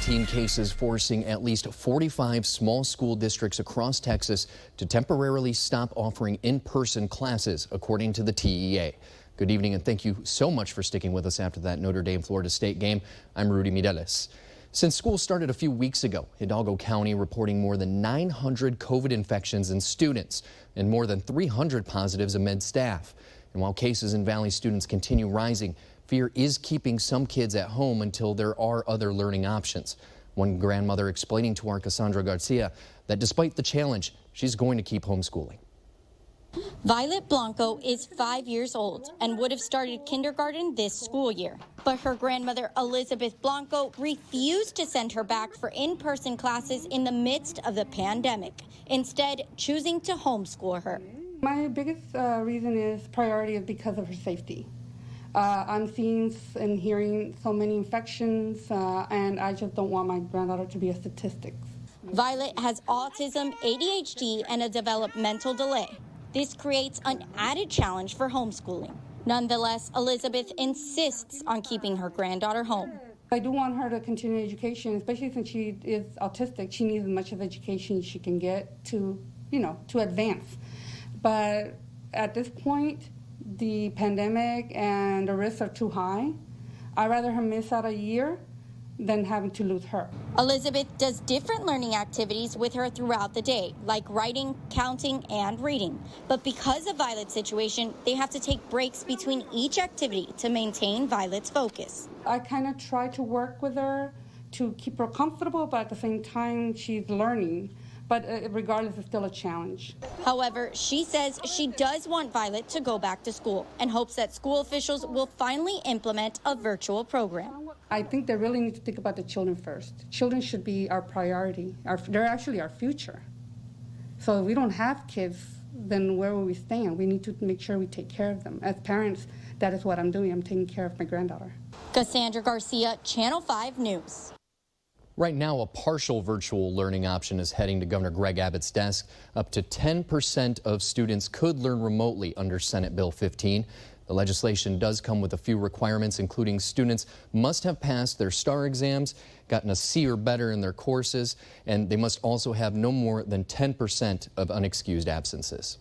COVID-19 cases forcing at least 45 small school districts across Texas to temporarily stop offering in-person classes, according to the TEA. Good evening, and thank you so much for sticking with us after that Notre Dame-Florida State game. I'm Rudy Mireles. Since school started a few weeks ago, Hidalgo County reporting more than 900 COVID infections in students and more than 300 positives amid staff. And while cases in Valley students continue rising, fear is keeping some kids at home until there are other learning options. One grandmother explaining to our Cassandra Garcia that despite the challenge, she's going to keep homeschooling. Violet Blanco is 5 years old and would have started kindergarten this school year. But her grandmother, Elizabeth Blanco, refused to send her back for in-person classes in the midst of the pandemic, instead choosing to homeschool her. My biggest reason is priority is because of her safety. I'm seeing and hearing so many infections, and I just don't want my granddaughter to be a statistic. Violet has autism, ADHD, and a developmental delay. This creates an added challenge for homeschooling. Nonetheless, Elizabeth insists on keeping her granddaughter home. I do want her to continue education, especially since she is autistic. She needs as much of education she can get to, to advance. But at this point, the pandemic and the risks are too high. I'd rather her miss out a year than having to lose her. Elizabeth does different learning activities with her throughout the day, like writing, counting, and reading. But because of Violet's situation, they have to take breaks between each activity to maintain Violet's focus. I kind of try to work with her to keep her comfortable, but at the same time, she's learning. But regardless, it's still a challenge. However, she says she does want Violet to go back to school and hopes that school officials will finally implement a virtual program. I think they really need to think about the children first. Children should be our priority. They're actually our future. So if we don't have kids, then where will we stand? We need to make sure we take care of them. As parents, that is what I'm doing. I'm taking care of my granddaughter. Cassandra Garcia, Channel 5 News. Right now, a partial virtual learning option is heading to Governor Greg Abbott's desk. Up to 10% of students could learn remotely under Senate Bill 15. The legislation does come with a few requirements, including students must have passed their STAR exams, gotten a C or better in their courses, and they must also have no more than 10% of unexcused absences.